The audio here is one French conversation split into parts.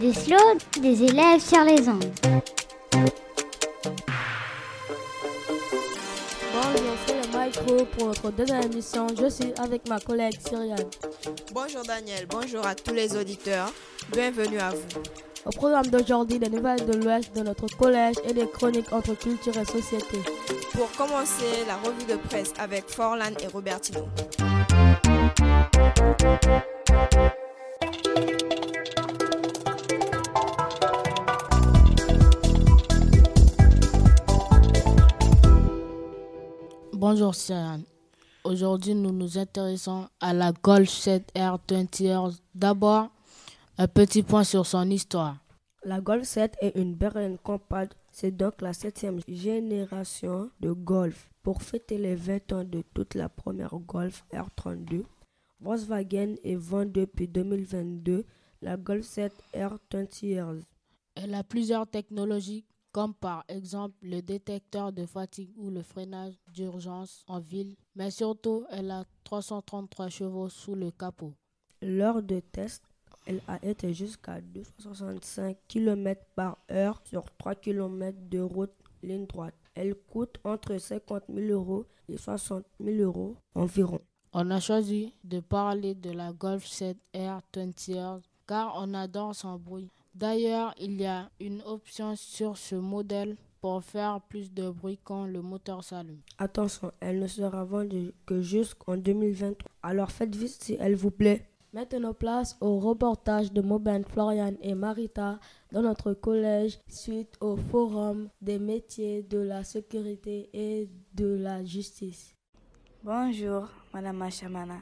Le slow des élèves sur les ondes. Bonjour, c'est le Micro pour notre deuxième émission. Je suis avec ma collègue Cyriane. Bonjour Daniel, bonjour à tous les auditeurs. Bienvenue à vous. Au programme d'aujourd'hui, des nouvelles de l'Ouest de notre collège et des chroniques entre culture et société. Pour commencer, la revue de presse avec Forlan et Robertino. Bonjour Cyriane. Aujourd'hui, nous nous intéressons à la Golf 7R 20 D'abord, un petit point sur son histoire. La Golf 7 est une berline compacte. C'est donc la 7e génération de Golf. Pour fêter les 20 ans de toute la première Golf R32, Volkswagen est vendue depuis 2022 la Golf 7 R20. Elle a plusieurs technologies, comme par exemple le détecteur de fatigue ou le freinage d'urgence en ville, mais surtout elle a 333 chevaux sous le capot. Lors de tests, elle a été jusqu'à 265 km/h sur 3 km de route ligne droite. Elle coûte entre 50 000 € et 60 000 € environ. On a choisi de parler de la Golf 7R 20 car on adore son bruit. D'ailleurs, il y a une option sur ce modèle pour faire plus de bruit quand le moteur s'allume. Attention, elle ne sera vendue que jusqu'en 2023. Alors faites vite si elle vous plaît. Maintenant place au reportage de Moben, Florian et Marita dans notre collège suite au forum des métiers de la sécurité et de la justice. Bonjour, Madame Achamana.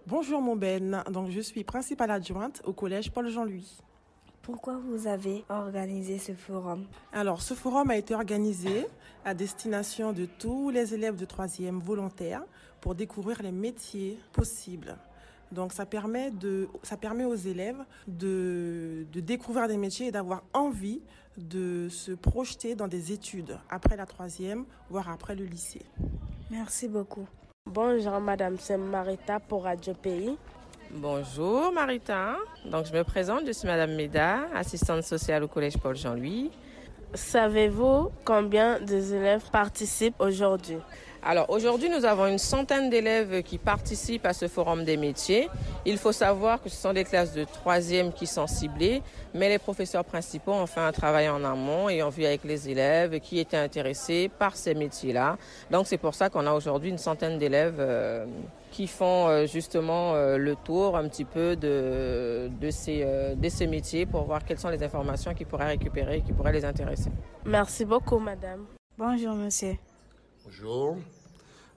Bonjour mon Ben, donc je suis principale adjointe au collège Paul-Jean-Louis. Pourquoi vous avez organisé ce forum? Alors ce forum a été organisé à destination de tous les élèves de 3e volontaires pour découvrir les métiers possibles. Donc ça permet aux élèves de découvrir des métiers et d'avoir envie de se projeter dans des études après la 3e, voire après le lycée. Merci beaucoup. Bonjour Madame, c'est Marita pour Radio Pays. Bonjour Marita, donc je me présente, je suis Madame Méda, assistante sociale au collège Paul-Jean-Louis. Savez-vous combien des élèves participent aujourd'hui? Alors aujourd'hui nous avons une centaine d'élèves qui participent à ce forum des métiers. Il faut savoir que ce sont des classes de 3e qui sont ciblées, mais les professeurs principaux ont fait un travail en amont et ont vu avec les élèves qui étaient intéressés par ces métiers-là. Donc c'est pour ça qu'on a aujourd'hui une centaine d'élèves qui font justement le tour un petit peu de ces métiers pour voir quelles sont les informations qu'ils pourraient récupérer et qui pourraient les intéresser. Merci beaucoup madame. Bonjour monsieur. Bonjour,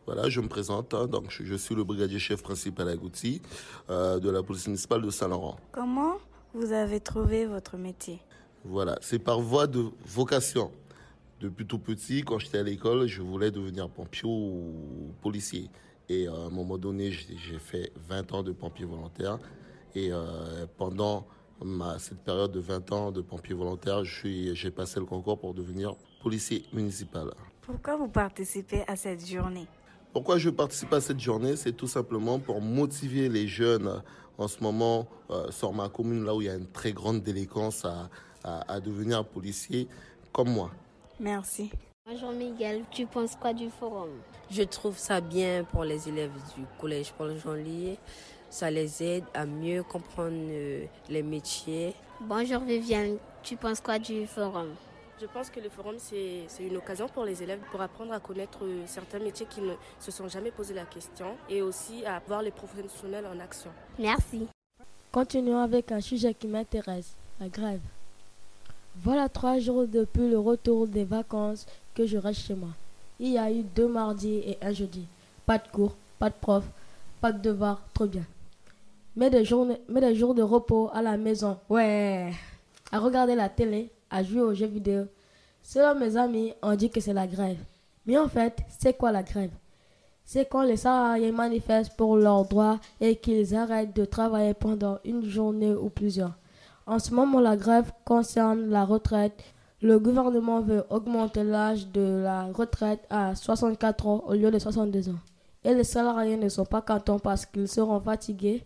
voilà, je me présente, donc je suis le brigadier chef principal à Goutti de la police municipale de Saint-Laurent. Comment vous avez trouvé votre métier? Voilà, c'est par voie de vocation. Depuis tout petit, quand j'étais à l'école, je voulais devenir pompier ou policier. Et à un moment donné, j'ai fait 20 ans de pompier volontaire. Et pendant cette période de 20 ans de pompier volontaire, j'ai passé le concours pour devenir policier municipal. Pourquoi vous participez à cette journée? Pourquoi je participe à cette journée? C'est tout simplement pour motiver les jeunes en ce moment sur ma commune, là où il y a une très grande délinquance, à devenir policier comme moi. Merci. Bonjour Miguel, tu penses quoi du forum? Je trouve ça bien pour les élèves du collège Paul-Jean-Louis. Ça les aide à mieux comprendre les métiers. Bonjour Viviane, tu penses quoi du forum? Je pense que le forum, c'est une occasion pour les élèves pour apprendre à connaître certains métiers qui ne se sont jamais posé la question et aussi à voir les professionnels en action. Merci. Continuons avec un sujet qui m'intéresse, la grève. Voilà 3 jours depuis le retour des vacances que je reste chez moi. Il y a eu 2 mardis et 1 jeudi. Pas de cours, pas de prof, pas de devoirs, trop bien. Mais des jours de repos à la maison, ouais. À regarder la télé, à jouer aux jeux vidéo. Selon mes amis, on dit que c'est la grève. Mais en fait, c'est quoi la grève? C'est quand les salariés manifestent pour leurs droits et qu'ils arrêtent de travailler pendant une journée ou plusieurs. En ce moment, la grève concerne la retraite. Le gouvernement veut augmenter l'âge de la retraite à 64 ans au lieu de 62 ans. Et les salariés ne sont pas contents parce qu'ils seront fatigués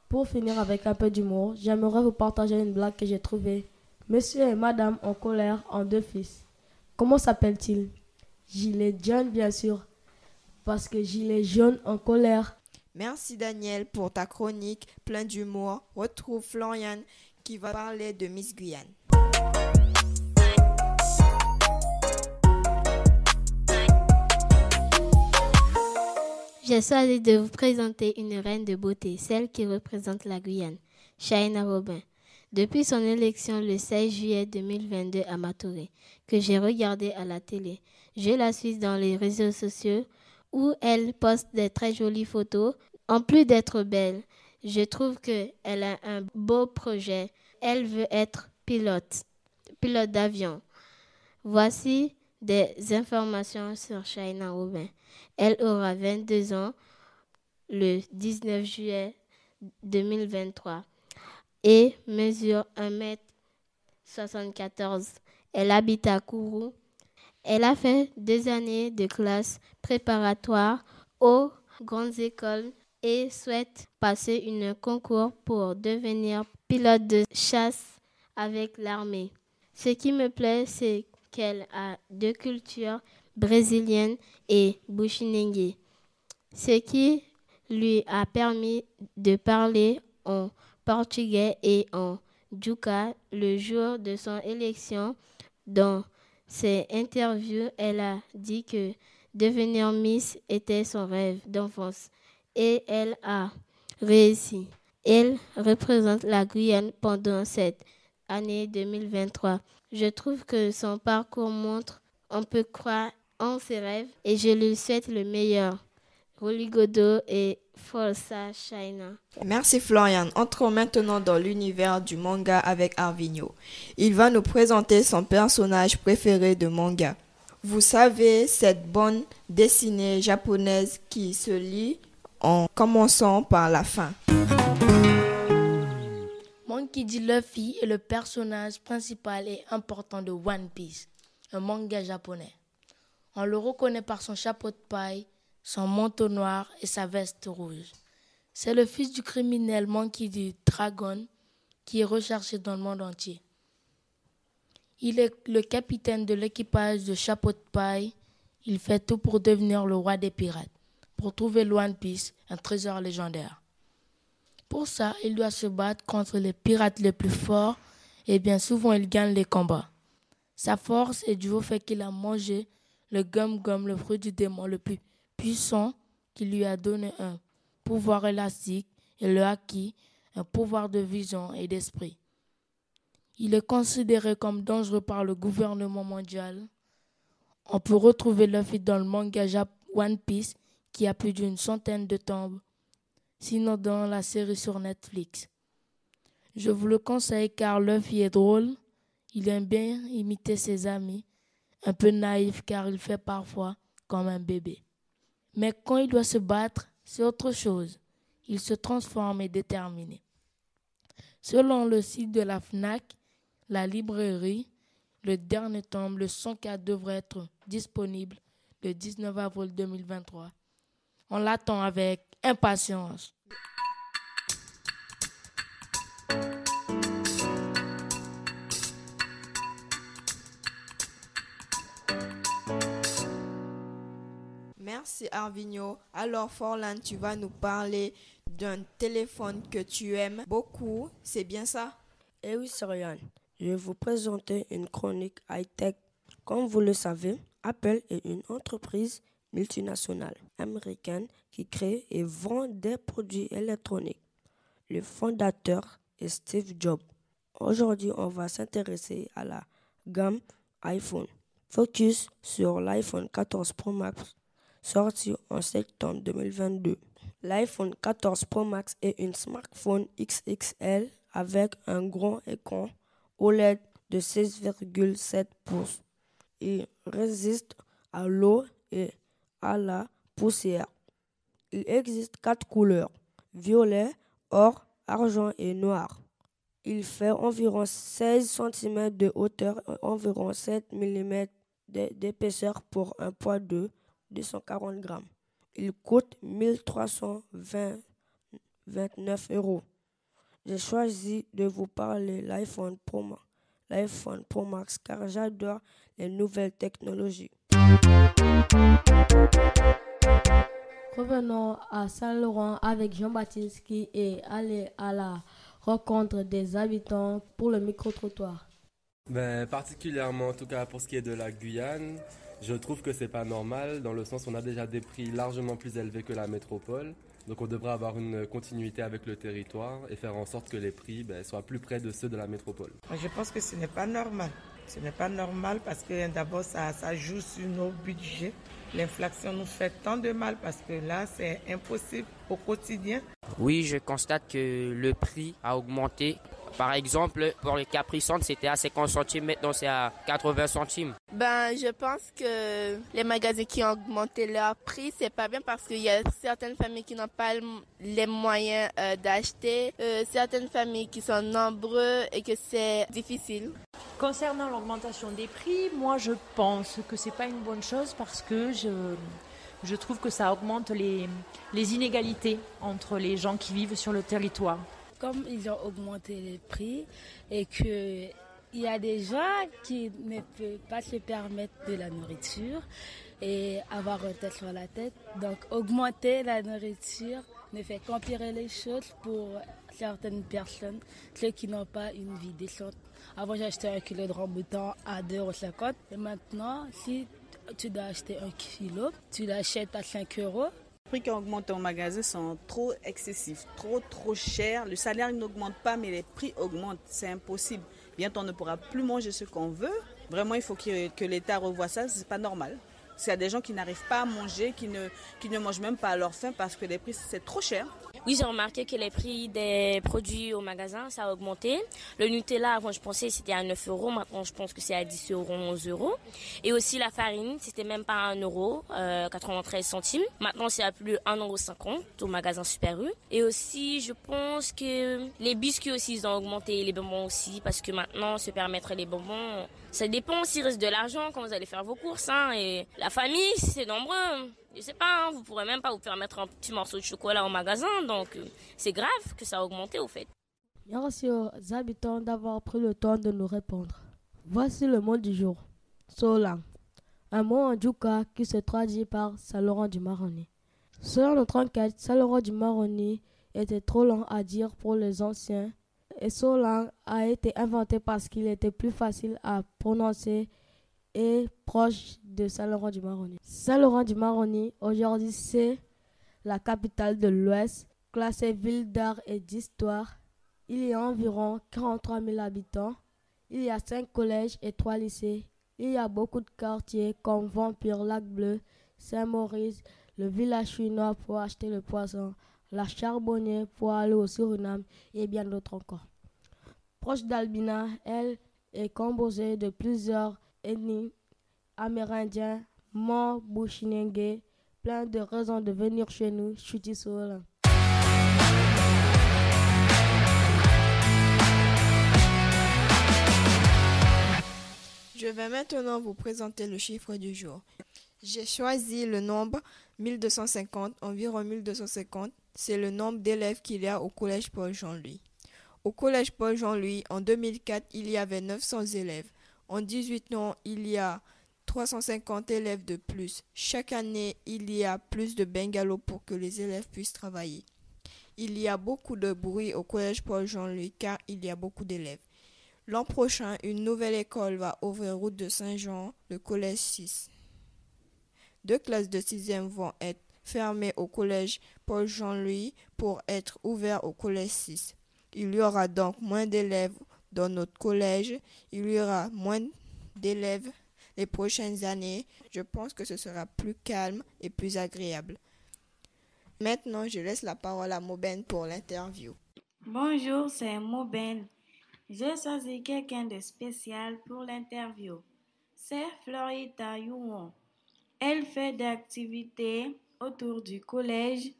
Pour finir avec un peu d'humour, j'aimerais vous partager une blague que j'ai trouvée. Monsieur et madame en colère ont 2 fils. Comment s'appellent-ils? Gilet jaune, bien sûr, parce que gilet jaune en colère. Merci Daniel pour ta chronique plein d'humour. Retrouve Florian qui va parler de Miss Guyane. J'ai choisi de vous présenter une reine de beauté, celle qui représente la Guyane, Shaina Robin. Depuis son élection le 16 juillet 2022 à Matouré, que j'ai regardé à la télé, je la suis dans les réseaux sociaux où elle poste des très jolies photos. En plus d'être belle, je trouve qu'elle a un beau projet. Elle veut être pilote d'avion. Voici des informations sur Shaina Robin. Elle aura 22 ans le 19 juillet 2023 et mesure 1m74. Elle habite à Kourou. Elle a fait 2 années de classe préparatoire aux grandes écoles et souhaite passer un concours pour devenir pilote de chasse avec l'armée. Ce qui me plaît, c'est qu'elle a 2 cultures, brésilienne et bushinengue, ce qui lui a permis de parler en portugais et en djuka le jour de son élection. Dans ses interviews, elle a dit que devenir Miss était son rêve d'enfance et elle a réussi. Elle représente la Guyane pendant cette année 2023. Je trouve que son parcours montre qu'on peut croire en ses rêves et je lui souhaite le meilleur. Roligodo et Forza Shaina. Merci Florian. Entrons maintenant dans l'univers du manga avec Arvinio. Il va nous présenter son personnage préféré de manga. Vous savez, cette bande dessinée japonaise qui se lit en commençant par la fin. Monkey D. Luffy est le personnage principal et important de One Piece, un manga japonais. On le reconnaît par son chapeau de paille, son manteau noir et sa veste rouge. C'est le fils du criminel Monkey D. Dragon qui est recherché dans le monde entier. Il est le capitaine de l'équipage de Chapeau de paille. Il fait tout pour devenir le roi des pirates, pour trouver le One Piece, un trésor légendaire. Pour ça, il doit se battre contre les pirates les plus forts et bien souvent il gagne les combats. Sa force est due au fait qu'il a mangé le gum-gum, le fruit du démon le plus puissant, qui lui a donné un pouvoir élastique et le haki, un pouvoir de vision et d'esprit. Il est considéré comme dangereux par le gouvernement mondial. On peut retrouver Luffy dans le manga One Piece qui a plus d'une centaine de tomes, sinon dans la série sur Netflix. Je vous le conseille car Luffy est drôle, il aime bien imiter ses amis, un peu naïf car il fait parfois comme un bébé. Mais quand il doit se battre, c'est autre chose. Il se transforme et est déterminé. Selon le site de la FNAC, la librairie, le dernier tome, le 104, devrait être disponible le 19 avril 2023. On l'attend avec impatience. Merci Arvinio. Alors Forlan, tu vas nous parler d'un téléphone que tu aimes beaucoup, c'est bien ça? Eh oui, Sorian, je vais vous présenter une chronique high-tech. Comme vous le savez, Apple est une entreprise multinationale américaine qui crée et vend des produits électroniques. Le fondateur est Steve Jobs. Aujourd'hui, on va s'intéresser à la gamme iPhone. Focus sur l'iPhone 14 Pro Max, sorti en septembre 2022. L'iPhone 14 Pro Max est un smartphone XXL avec un grand écran OLED de 6,7 pouces. Il résiste à l'eau et à la poussière. Il existe 4 couleurs, violet, or, argent et noir. Il fait environ 16 cm de hauteur et environ 7 mm d'épaisseur pour un poids de 240 grammes. Il coûte 1 329 €. J'ai choisi de vous parler l'iPhone Pro Max car j'adore les nouvelles technologies. Revenons à Saint-Laurent avec Jean-Baptiste qui est allé à la rencontre des habitants pour le micro-trottoir. Particulièrement, en tout cas pour ce qui est de la Guyane, je trouve que c'est pas normal dans le sens où on a déjà des prix largement plus élevés que la métropole. Donc on devrait avoir une continuité avec le territoire et faire en sorte que les prix soient plus près de ceux de la métropole. Je pense que ce n'est pas normal. Ce n'est pas normal parce que d'abord ça joue sur nos budgets. L'inflation nous fait tant de mal parce que là c'est impossible au quotidien. Oui, je constate que le prix a augmenté. Par exemple, pour le Capri Sun, c'était à 50 centimes, maintenant c'est à 80 centimes. Je pense que les magasins qui ont augmenté leur prix, c'est pas bien parce qu'il y a certaines familles qui n'ont pas les moyens d'acheter, certaines familles qui sont nombreuses et que c'est difficile. Concernant l'augmentation des prix, moi je pense que c'est pas une bonne chose parce que je trouve que ça augmente les inégalités entre les gens qui vivent sur le territoire. Comme ils ont augmenté les prix et qu'il y a des gens qui ne peuvent pas se permettre de la nourriture et avoir une tête sur la tête, donc augmenter la nourriture ne fait qu'empirer les choses pour certaines personnes, ceux qui n'ont pas une vie décente. Avant, j'achetais 1 kilo de rambutan à 2,50 € et maintenant, si tu dois acheter 1 kilo, tu l'achètes à 5 €. Les prix qui ont augmenté au magasin sont trop excessifs, trop chers. Le salaire n'augmente pas, mais les prix augmentent. C'est impossible. Bientôt, on ne pourra plus manger ce qu'on veut. Vraiment, il faut que l'État revoie ça. C'est pas normal. Il y a des gens qui n'arrivent pas à manger, qui ne mangent même pas à leur faim parce que les prix, c'est trop cher. Oui, j'ai remarqué que les prix des produits au magasin, ça a augmenté. Le Nutella, avant, je pensais que c'était à 9 €. Maintenant, je pense que c'est à 10 €, 11 €. Et aussi, la farine, c'était même pas à 1 €, 93 centimes. Maintenant, c'est à plus de 1,50 € au magasin Super U. Et aussi, je pense que les biscuits aussi, ils ont augmenté. Les bonbons aussi, parce que maintenant, se permettre les bonbons, ça dépend s'il reste de l'argent quand vous allez faire vos courses. Et la famille, si c'est nombreux, je sais pas, vous pourrez même pas vous permettre un petit morceau de chocolat au magasin, donc c'est grave que ça a augmenté au fait. Merci aux habitants d'avoir pris le temps de nous répondre. Voici le mot du jour. Solang. Un mot en djouka qui se traduit par Saint-Laurent-du-Maroni. Selon notre enquête, Saint-Laurent-du-Maroni était trop long à dire pour les anciens et Solang a été inventé parce qu'il était plus facile à prononcer et proche de Saint-Laurent-du-Maroni. Saint-Laurent-du-Maroni, aujourd'hui, c'est la capitale de l'Ouest, classée ville d'art et d'histoire. Il y a environ 43 000 habitants. Il y a 5 collèges et 3 lycées. Il y a beaucoup de quartiers comme Vampire, Lac Bleu, Saint-Maurice, le village chinois pour acheter le poisson, la Charbonnière pour aller au Suriname et bien d'autres encore. Proche d'Albina, elle est composée de plusieurs ethnies amérindiens, Mont Bouchinengue, plein de raisons de venir chez nous, Chuti Solang. Je vais maintenant vous présenter le chiffre du jour. J'ai choisi le nombre 1250, environ 1250. C'est le nombre d'élèves qu'il y a au collège Paul-Jean-Louis. Au collège Paul-Jean-Louis, en 2004, il y avait 900 élèves. En 18 ans, il y a 350 élèves de plus. Chaque année, il y a plus de bungalows pour que les élèves puissent travailler. Il y a beaucoup de bruit au collège Paul-Jean-Louis car il y a beaucoup d'élèves. L'an prochain, une nouvelle école va ouvrir route de Saint-Jean, le collège 6. 2 classes de 6e vont être fermées au collège Paul-Jean-Louis pour être ouvertes au collège 6. Il y aura donc moins d'élèves dans notre collège. Il y aura moins d'élèves les prochaines années. Je pense que ce sera plus calme et plus agréable. Maintenant, je laisse la parole à Moben pour l'interview. Bonjour, c'est Moben. J'ai choisi quelqu'un de spécial pour l'interview. C'est Florita Youon. Elle fait des activités autour du collège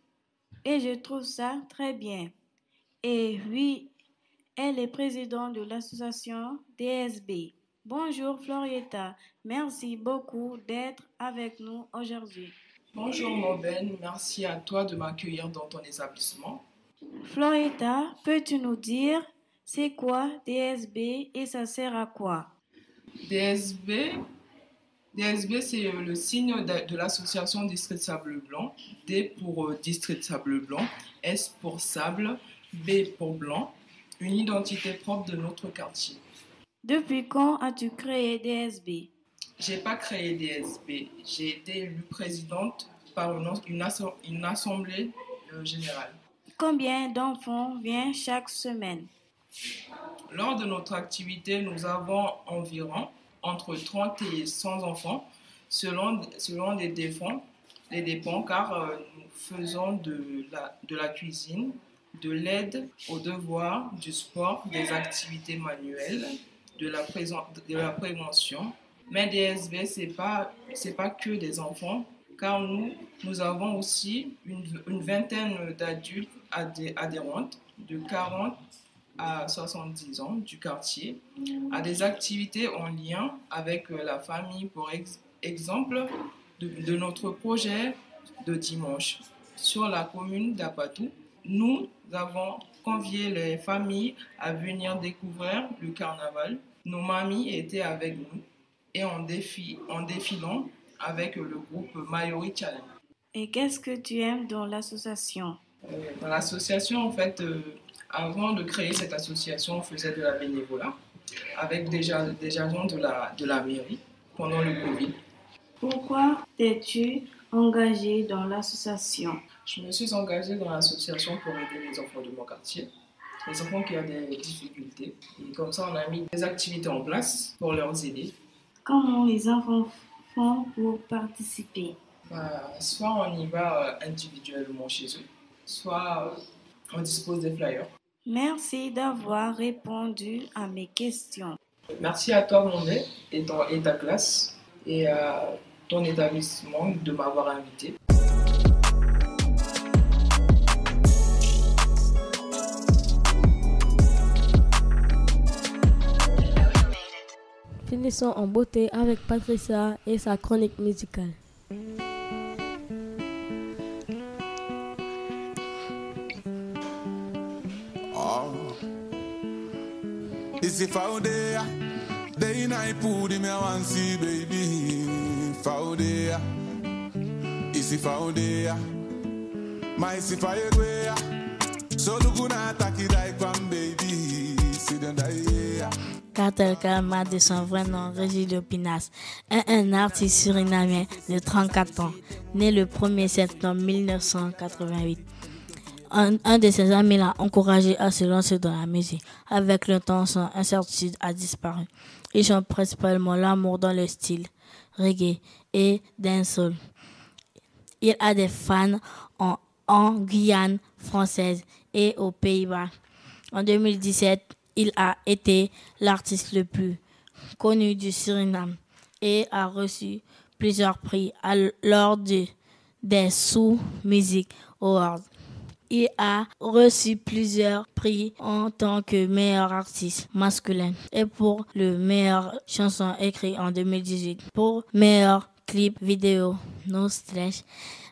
et je trouve ça très bien. Et oui, elle est présidente de l'association DSB. Bonjour Florietta, merci beaucoup d'être avec nous aujourd'hui. Bonjour Moben, merci à toi de m'accueillir dans ton établissement. Florida, peux-tu nous dire c'est quoi DSB et ça sert à quoi? DSB, c'est le signe de l'association District Sable Blanc. D pour District Sable Blanc, S pour sable, B pour blanc, une identité propre de notre quartier. Depuis quand as-tu créé DSB? J'ai pas créé DSB, j'ai été élue présidente par une assemblée générale. Combien d'enfants viennent chaque semaine? Lors de notre activité, nous avons environ entre 30 et 100 enfants, selon les dépens, car nous faisons de la cuisine, de l'aide aux devoirs, du sport, des activités manuelles, de la prévention. Mais DSB, c'est pas que des enfants, car nous avons aussi une vingtaine d'adultes adhérentes de 40 à 70 ans du quartier, à des activités en lien avec la famille. Pour exemple, de notre projet de dimanche sur la commune d'Apatou, nous avons convié les familles à venir découvrir le carnaval. Nos mamies étaient avec nous et en défilant avec le groupe Mayori Challenge. Et qu'est-ce que tu aimes dans l'association? Dans l'association, en fait, avant de créer cette association, on faisait de la bénévolat avec des agents de la mairie pendant le Covid. Pourquoi t'es-tu engagé dans l'association? Je me suis engagée dans l'association pour aider les enfants de mon quartier, les enfants qui ont des difficultés. Et comme ça, on a mis des activités en place pour leur aider. Comment les enfants font pour participer? Soit on y va individuellement chez eux, soit on dispose des flyers. Merci d'avoir répondu à mes questions. Merci à toi, Mondé, et ta classe, et à ton établissement de m'avoir invité. Finissons en beauté avec Patricia et sa chronique musicale. Is if out there, day night put him I want see baby. Foul there, is if out there, my si fire gwea. So look gonna attack it like one baby. See them die. Cartel Kalma de son vrai nom, Régilio Pinas, est un artiste surinamien de 34 ans, né le 1er septembre 1988. Un de ses amis l'a encouragé à se lancer dans la musique. Avec le temps, son incertitude a disparu. Il chante principalement l'amour dans le style reggae et dancehall. Il a des fans en Guyane française et aux Pays-Bas. En 2017, il a été l'artiste le plus connu du Suriname et a reçu plusieurs prix lors des Sous Music Awards. Il a reçu plusieurs prix en tant que meilleur artiste masculin et pour le meilleur chanson écrite en 2018. Pour meilleur clip vidéo No Slash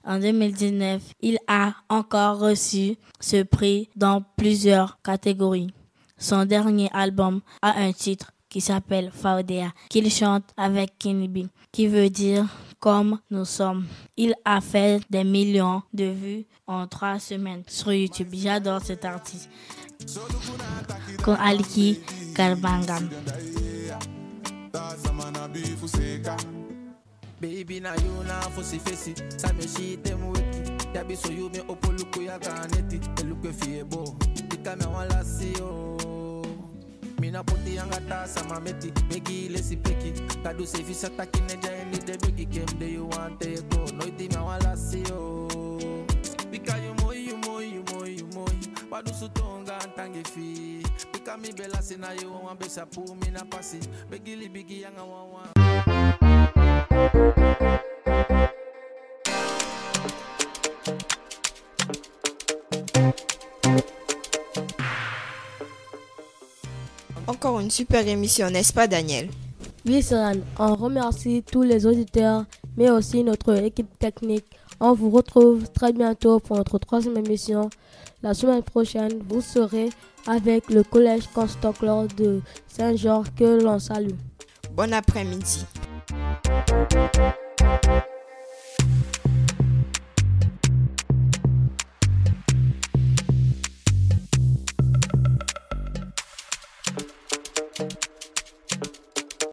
en 2019, il a encore reçu ce prix dans plusieurs catégories. Son dernier album a un titre qui s'appelle Faudea, qu'il chante avec Kenny B, qui veut dire comme nous sommes. Il a fait des millions de vues en 3 semaines sur YouTube. J'adore cet artiste. Con Aliki Karbangam. Baby na you na fosi fesi sa me shi tem weki ya bi so you me opoluko ya kaneti eluke fiebo dikame wala si o mina poti yanga ta sama meti begi lesi peki kadu se fisa takine jani de begi kem de you want to go no di me wala si o bika you moi wadu sutonga ntange fi bika mi bela sina you wan besa pu mina pasi begi li bigi yanga wan. Encore une super émission, n'est-ce pas Daniel? Oui, Serane, on remercie tous les auditeurs, mais aussi notre équipe technique. On vous retrouve très bientôt pour notre 3e émission. La semaine prochaine, vous serez avec le collège Constant-Clore de Saint-Georges que l'on salue. Bon après-midi.